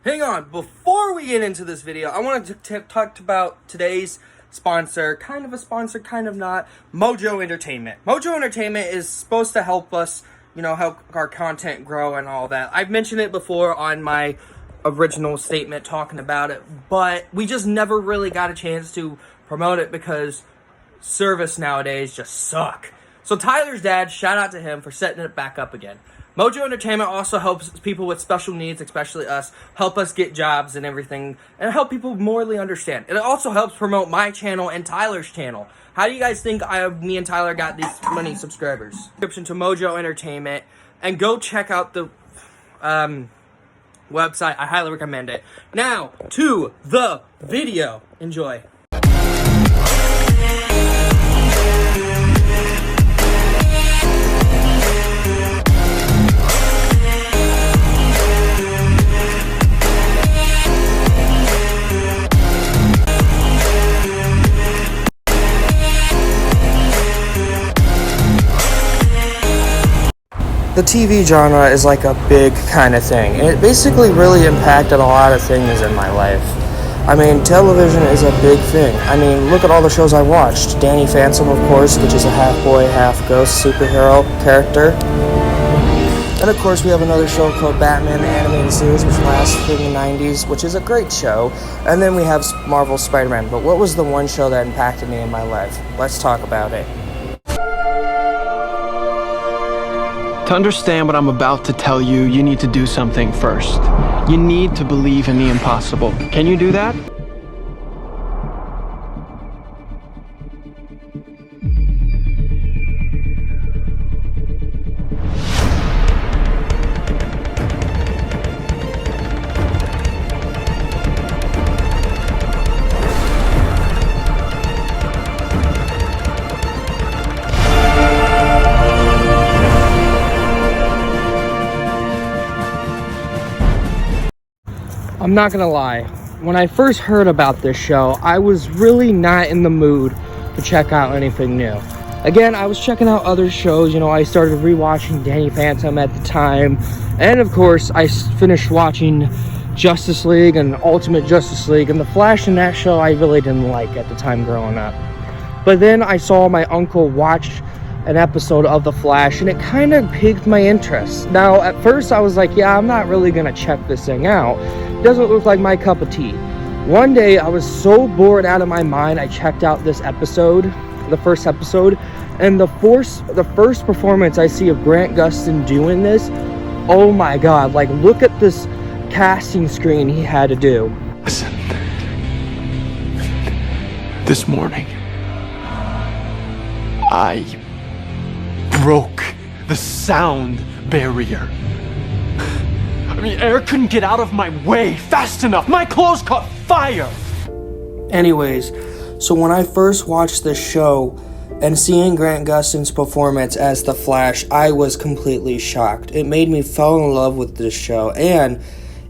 Hang on, before we get into this video, I wanted to talk about today's sponsor, kind of a sponsor, kind of not, Mojo Entertainment. Mojo Entertainment is supposed to help us, help our content grow and all that. I've mentioned it before on my original statement talking about it, but we just never really got a chance to promote it because service nowadays just suck. So Tyler's dad, shout out to him for setting it back up again. Mojo Entertainment also helps people with special needs, especially us, help us get jobs and everything, and help people morally understand. It also helps promote my channel and Tyler's channel. How do you guys think me and Tyler got these many subscribers? Subscription to Mojo Entertainment, and go check out the website. I highly recommend it. Now, to the video. Enjoy. The TV genre is like a big kind of thing, and it basically really impacted a lot of things in my life. I mean, television is a big thing. I mean, look at all the shows I watched. Danny Phantom, of course, which is a half-boy, half-ghost superhero character. And of course, we have another show called Batman, the animated series, which lasted in the 90s, which is a great show. And then we have Marvel Spider-Man. But what was the one show that impacted me in my life? Let's talk about it. To understand what I'm about to tell you, you need to do something first. You need to believe in the impossible. Can you do that? I'm not gonna lie, when I first heard about this show, I was really not in the mood to check out anything new. Again, I was checking out other shows, I started rewatching Danny Phantom at the time, and of course, I finished watching Justice League and Ultimate Justice League, and The Flash in that show I really didn't like at the time growing up. But then I saw my uncle watch an episode of The Flash, and it kind of piqued my interest. Now, at first I was like, yeah, I'm not really gonna check this thing out. It doesn't look like my cup of tea. One day I was so bored out of my mind, I checked out this episode, the first episode, and the first performance I see of Grant Gustin doing this, oh my god, like look at this casting screen he had to do. Listen, this morning, I broke the sound barrier. I mean, air couldn't get out of my way fast enough. My clothes caught fire. Anyways, so when I first watched this show and seeing Grant Gustin's performance as the Flash, I was completely shocked. It made me fall in love with this show, and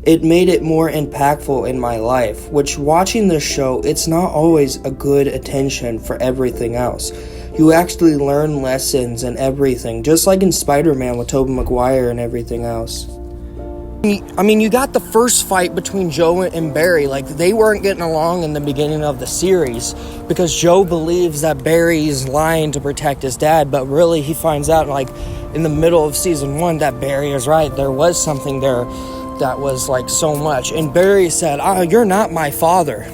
it made it more impactful in my life, which watching this show, it's not always a good attention for everything else. You actually learn lessons and everything, just like in Spider-Man with Tobey Maguire and everything else. I mean, you got the first fight between Joe and Barry. Like, they weren't getting along in the beginning of the series because Joe believes that Barry's lying to protect his dad, but really he finds out, like, in the middle of season 1 that Barry is right. There was something there that was, like, so much. And Barry said, you're not my father.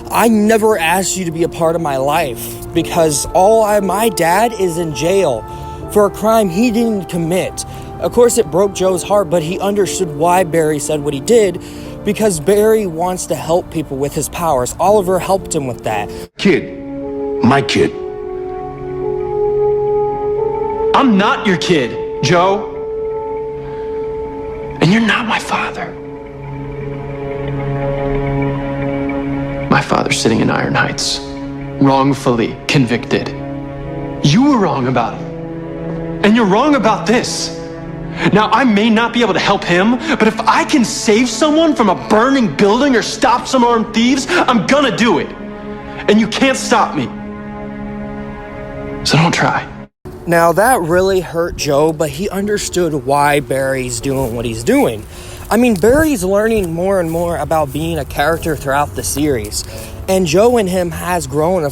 I never asked you to be a part of my life because my dad is in jail for a crime he didn't commit. Of course, it broke Joe's heart, but he understood why Barry said what he did because Barry wants to help people with his powers. Oliver helped him with that. Kid. My kid. I'm not your kid, Joe. And you're not my father. My father's sitting in Iron Heights, wrongfully convicted. You were wrong about him. And you're wrong about this. Now, I may not be able to help him, but if I can save someone from a burning building or stop some armed thieves, I'm gonna do it. And you can't stop me. So don't try. Now, that really hurt Joe, but he understood why Barry's doing what he's doing. I mean, Barry's learning more and more about being a character throughout the series, and Joe and him has grown a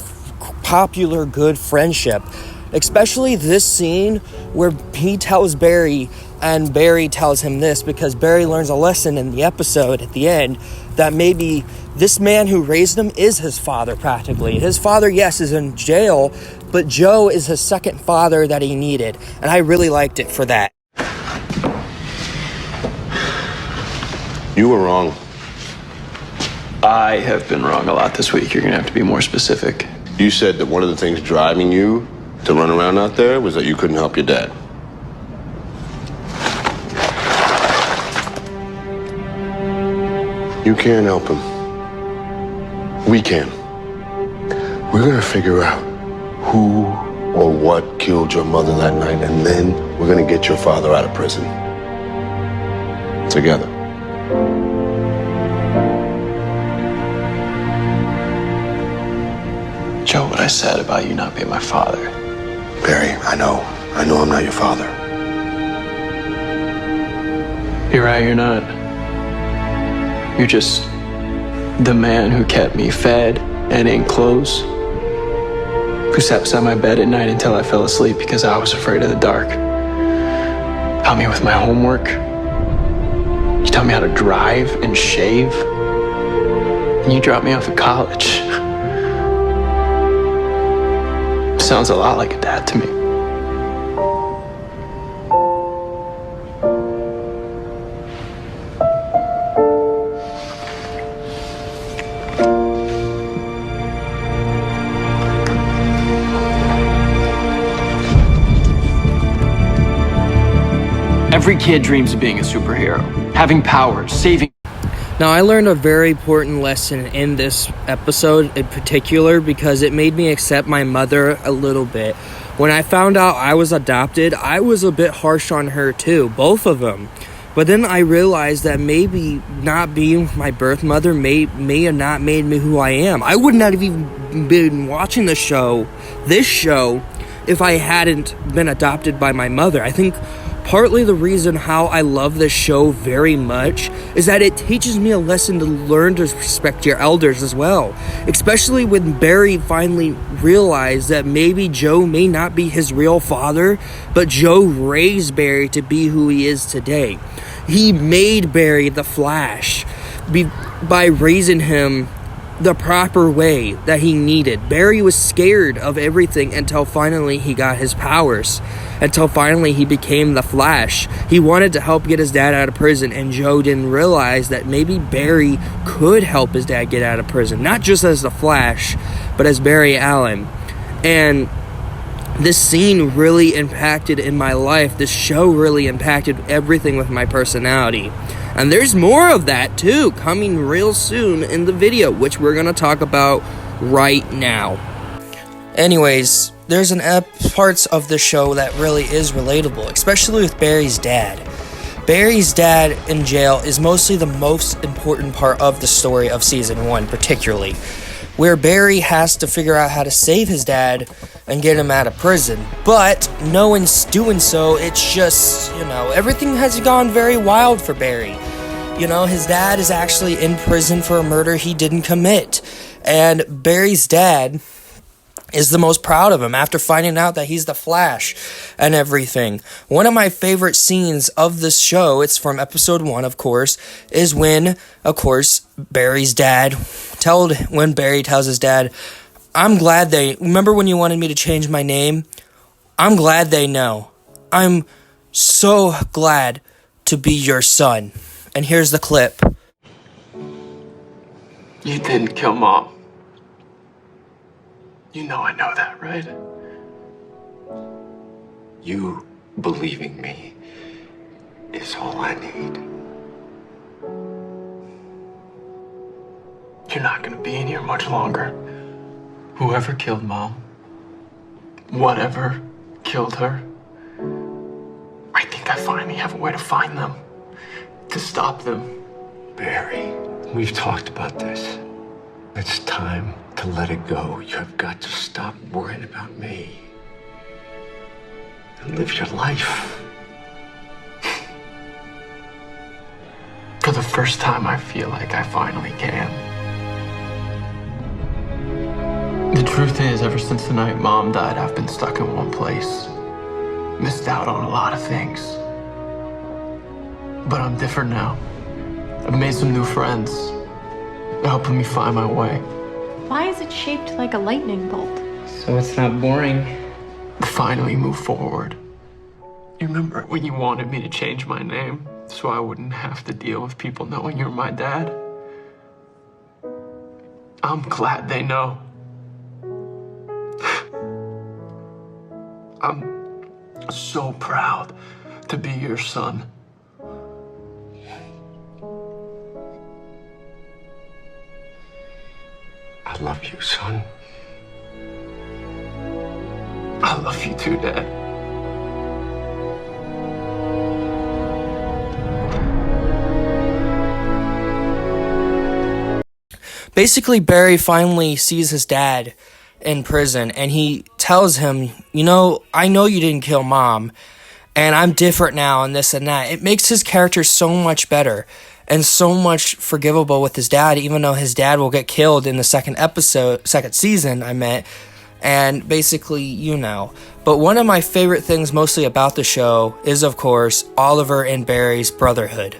popular, good friendship. Especially this scene where he tells Barry, and Barry tells him this, because Barry learns a lesson in the episode at the end that maybe this man who raised him is his father, practically. His father, yes, is in jail, but Joe is his second father that he needed, and I really liked it for that. You were wrong. I have been wrong a lot this week. You're gonna have to be more specific. You said that one of the things driving you to run around out there was that you couldn't help your dad. You can't help him. We can. We're gonna figure out who or what killed your mother that night, and then we're gonna get your father out of prison. Together. Joe, what I said about you not being my father. Barry, I know I'm not your father. You're right, you're not. You're just the man who kept me fed and in clothes, who sat beside my bed at night until I fell asleep because I was afraid of the dark. Helped me with my homework. You taught me how to drive and shave. And you dropped me off at college. Sounds a lot like a dad to me. Every kid dreams of being a superhero, having powers, saving. Now, I learned a very important lesson in this episode in particular because it made me accept my mother a little bit. When I found out I was adopted, I was a bit harsh on her too, both of them. But then I realized that maybe not being my birth mother may have not made me who I am. I would not have even been watching this show, if I hadn't been adopted by my mother. I think partly the reason how I love this show very much is that it teaches me a lesson to learn to respect your elders as well. Especially when Barry finally realized that maybe Joe may not be his real father, but Joe raised Barry to be who he is today. He made Barry the Flash by raising him the proper way that he needed. Barry was scared of everything until finally he got his powers. Until finally he became the Flash. He wanted to help get his dad out of prison, and Joe didn't realize that maybe Barry could help his dad get out of prison. Not just as the Flash, but as Barry Allen. And this scene really impacted in my life. This show really impacted everything with my personality. And there's more of that too coming real soon in the video, which we're going to talk about right now. Anyways, there's parts of the show that really is relatable, especially with Barry's dad. Barry's dad in jail is mostly the most important part of the story of season 1, particularly, where Barry has to figure out how to save his dad and get him out of prison. But no one's doing so. It's just, everything has gone very wild for Barry. His dad is actually in prison for a murder he didn't commit. And Barry's dad is the most proud of him after finding out that he's the Flash and everything. One of my favorite scenes of this show, it's from episode 1, of course, is when, of course, Barry tells his dad, remember when you wanted me to change my name? I'm glad they know. I'm so glad to be your son. And here's the clip. You didn't kill Mom. You know I know that, right? You believing me is all I need. You're not gonna be in here much longer. Whoever killed Mom, whatever killed her, I think I finally have a way to find them, to stop them. Barry, we've talked about this. It's time to let it go. You have got to stop worrying about me and live your life. first time I feel like I finally can. The truth is, ever since the night Mom died, I've been stuck in one place. Missed out on a lot of things. But I'm different now. I've made some new friends. They're helping me find my way. Why is it shaped like a lightning bolt? So it's not boring. To finally move forward. You remember when you wanted me to change my name so I wouldn't have to deal with people knowing you're my dad? I'm glad they know. I'm so proud to be your son. I love you, son. I love you too, Dad. Basically, Barry finally sees his dad in prison, and he tells him, I know you didn't kill Mom, and I'm different now, and this and that. It makes his character so much better and so much forgivable with his dad, even though his dad will get killed in the second season, and basically, But one of my favorite things mostly about the show is, of course, Oliver and Barry's brotherhood.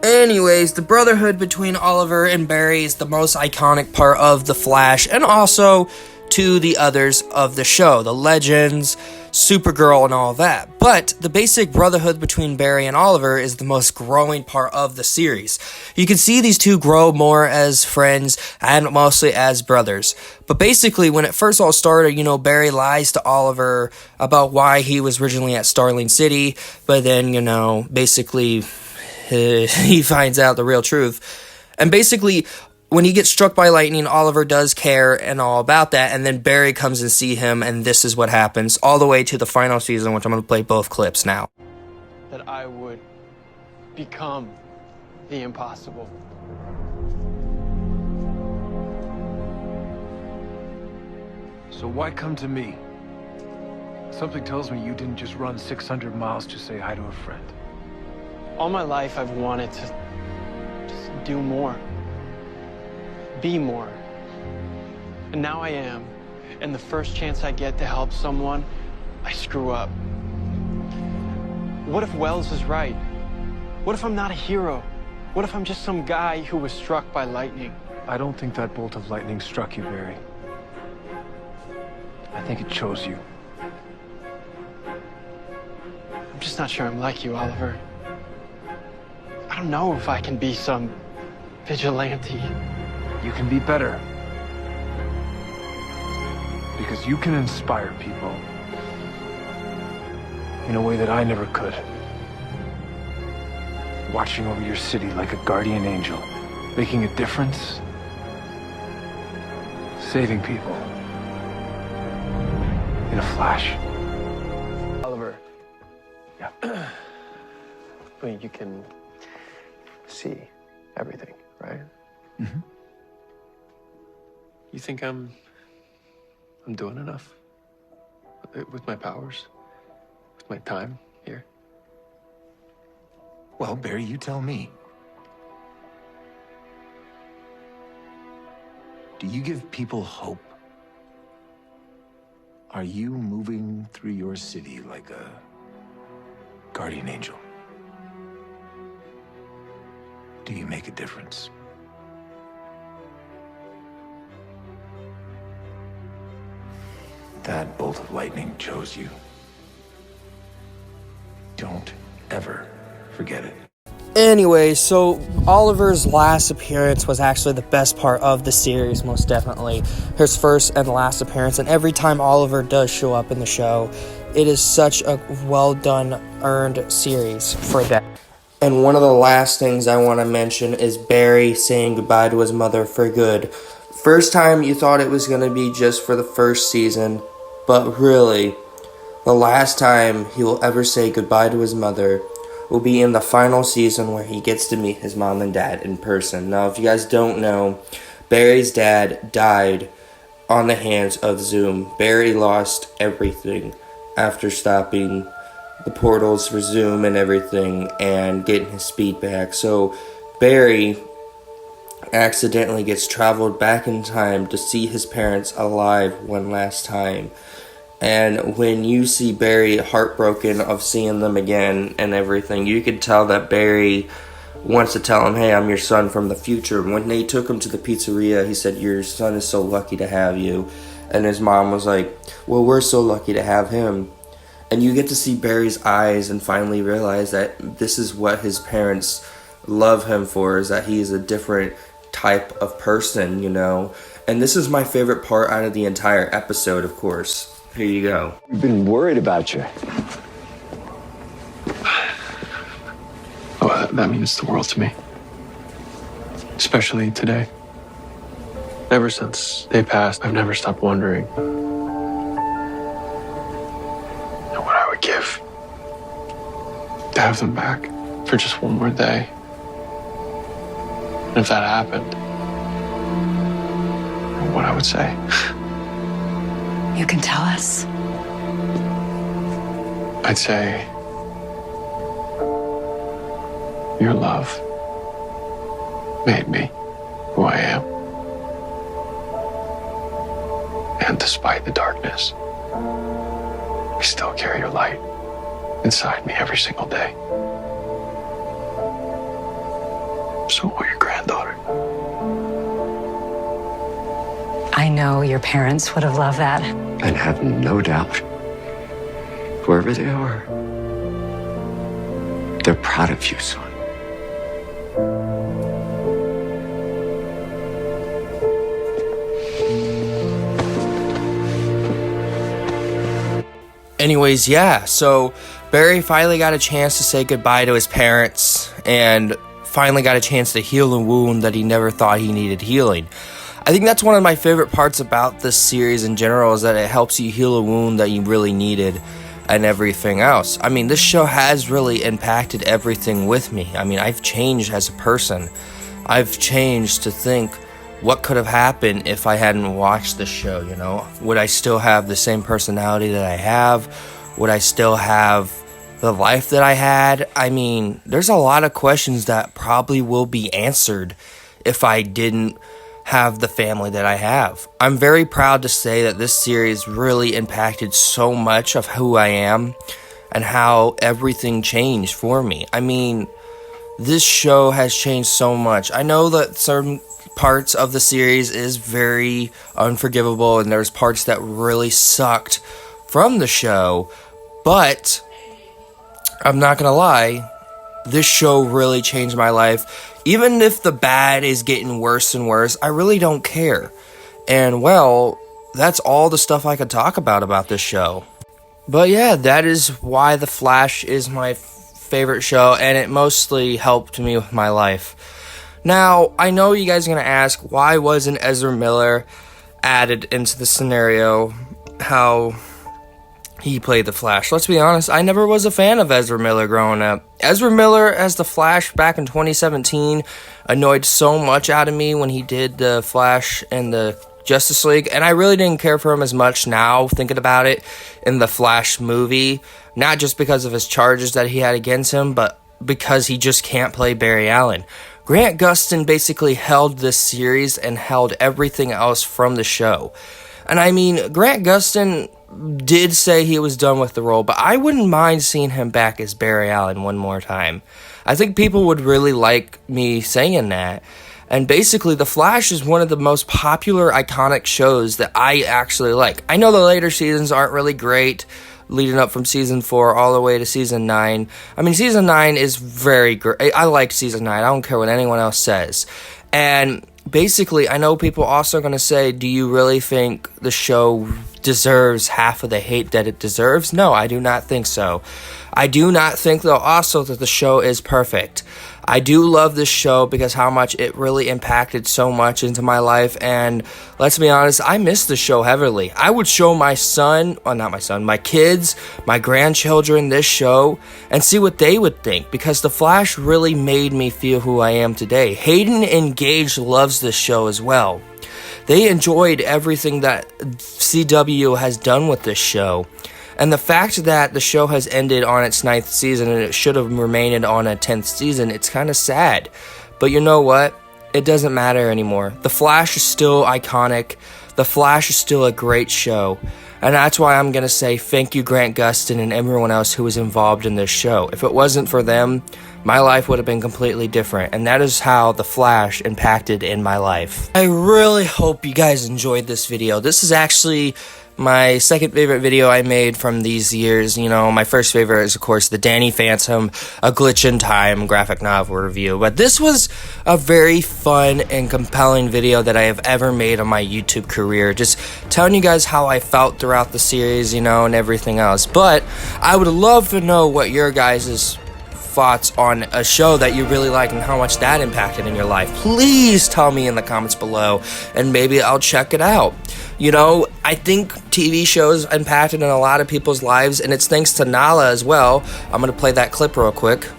Anyways, the brotherhood between Oliver and Barry is the most iconic part of The Flash, and also to the others of the show, the Legends, Supergirl, and all that. But the basic brotherhood between Barry and Oliver is the most growing part of the series. You can see these two grow more as friends and mostly as brothers. But basically, when it first all started, Barry lies to Oliver about why he was originally at Starling City, but then, basically he finds out the real truth. And basically, when he gets struck by lightning, Oliver does care and all about that, and then Barry comes and see him, and this is what happens, all the way to the final season, which I'm going to play both clips now. That I would become the impossible. So why come to me? Something tells me you didn't just run 600 miles to say hi to a friend. All my life I've wanted to just do more. Be more. And now I am. And the first chance I get to help someone, I screw up. What if Wells is right? What if I'm not a hero? What if I'm just some guy who was struck by lightning? I don't think that bolt of lightning struck you, Barry. I think it chose you. I'm just not sure I'm like you, Oliver. I don't know if I can be some vigilante. You can be better. Because you can inspire people in a way that I never could. Watching over your city like a guardian angel, making a difference, saving people in a flash. Oliver. Yeah. Well, you can see everything, right? Mm-hmm. You think I'm doing enough with my powers, with my time here? Well, Barry, you tell me. Do you give people hope? Are you moving through your city like a guardian angel? Do you make a difference? That bolt of lightning chose you. Don't ever forget it. Anyway, so Oliver's last appearance was actually the best part of the series, most definitely. His first and last appearance, and every time Oliver does show up in the show, it is such a well-done, earned series for that. And one of the last things I want to mention is Barry saying goodbye to his mother for good. First time you thought it was going to be just for the first season, but really, the last time he will ever say goodbye to his mother will be in the final season where he gets to meet his mom and dad in person. Now, if you guys don't know, Barry's dad died on the hands of Zoom. Barry lost everything after stopping the portals for Zoom and everything and getting his speed back. So Barry accidentally gets traveled back in time to see his parents alive one last time. And when you see Barry heartbroken of seeing them again and everything, you can tell that Barry wants to tell him, hey, I'm your son from the future. When they took him to the pizzeria, he said, your son is so lucky to have you. And his mom was like, well, we're so lucky to have him. And you get to see Barry's eyes and finally realize that this is what his parents love him for, is that he is a different type of person, you know. And this is my favorite part out of the entire episode, of course. Here you go. We've been worried about you. Oh, that means the world to me. Especially today. Ever since they passed, I've never stopped wondering what I would give to have them back for just one more day. And if that happened, what I would say. You can tell us. I'd say, your love made me who I am. And despite the darkness, I still carry your light inside me every single day. So will your granddaughter. I know your parents would have loved that. And have no doubt, wherever they are, they're proud of you, son. Anyways, yeah, so Barry finally got a chance to say goodbye to his parents and finally got a chance to heal a wound that he never thought he needed healing. I think that's one of my favorite parts about this series in general, is that it helps you heal a wound that you really needed and everything else. I mean, this show has really impacted everything with me. I mean, I've changed as a person. I've changed to think, what could have happened if I hadn't watched the show, you know? Would I still have the same personality that I have? Would I still have the life that I had? I mean, there's a lot of questions that probably will be answered if I didn't have the family that I have. I'm very proud to say that this series really impacted so much of who I am and how everything changed for me. I mean, this show has changed so much. I know that certain parts of the series is very unforgivable and there's parts that really sucked from the show, but I'm not gonna lie, this show really changed my life. Even if the bad is getting worse and worse, I really don't care. And well, that's all the stuff I could talk about this show. But yeah, that is why The Flash is my favorite show, and it mostly helped me with my life. Now, I know you guys are going to ask, why wasn't Ezra Miller added into the scenario, how he played the Flash? Let's be honest, I never was a fan of Ezra Miller growing up. Ezra Miller as the Flash back in 2017 annoyed so much out of me when he did the Flash in the Justice League, and I really didn't care for him as much now, thinking about it, in the Flash movie. Not just because of his charges that he had against him, but because he just can't play Barry Allen. Grant Gustin basically held this series and held everything else from the show. And I mean, Grant Gustin did say he was done with the role, but I wouldn't mind seeing him back as Barry Allen one more time. I think people would really like me saying that. And basically, The Flash is one of the most popular, iconic shows that I actually like. I know the later seasons aren't really great, leading up from season 4 all the way to season 9. I mean, season 9 is very great. I like season 9. I don't care what anyone else says. And basically, I know people also are going to say, do you really think the show deserves half of the hate that it deserves? No, I do not think so. I do not think, though, also that the show is perfect. I do love this show because how much it really impacted so much into my life, and let's be honest, I miss the show heavily. I would show my my kids, my grandchildren this show and see what they would think, because The Flash really made me feel who I am today. Hayden and Gage loves this show as well. They enjoyed everything that CW has done with this show. And the fact that the show has ended on its 9th season and it should have remained on a 10th season, it's kind of sad. But you know what? It doesn't matter anymore. The Flash is still iconic. The Flash is still a great show. And that's why I'm going to say thank you, Grant Gustin and everyone else who was involved in this show. If it wasn't for them, my life would have been completely different. And that is how The Flash impacted in my life. I really hope you guys enjoyed this video. This is actually my second favorite video I made from these years. You know, my first favorite is, of course, the Danny Phantom, A Glitch in Time graphic novel review. But this was a very fun and compelling video that I have ever made on my YouTube career. Just telling you guys how I felt throughout the series, you know, and everything else. But I would love to know what your guys' thoughts on a show that you really like and how much that impacted in your life. Please tell me in the comments below, and maybe I'll check it out. You know, I think TV shows impacted in a lot of people's lives, and it's thanks to Nala as well. I'm going to play that clip real quick.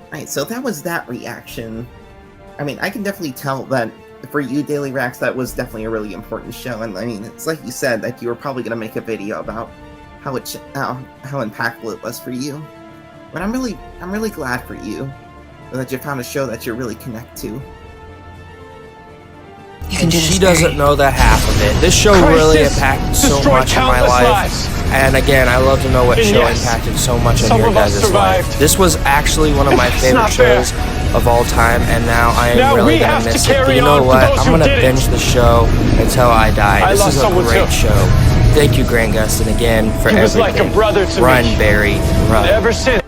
Alright, so that was that reaction. I mean, I can definitely tell that for you, Daily Rax, that was definitely a really important show. And I mean, it's like you said, that you were probably going to make a video about how impactful it was for you. But I'm really glad for you that you found a show that you really connect to. She doesn't know that half of it. This show really impacted so much in my life. And again, I love to know what show impacted so much in your guys' life. This was actually one of my favorite shows of all time, and now I am really gonna miss it. But you know what? I'm gonna binge the show until I die. This is a great show. Thank you, Grant Gustin, again for everything. Run, Barry, run. Ever since.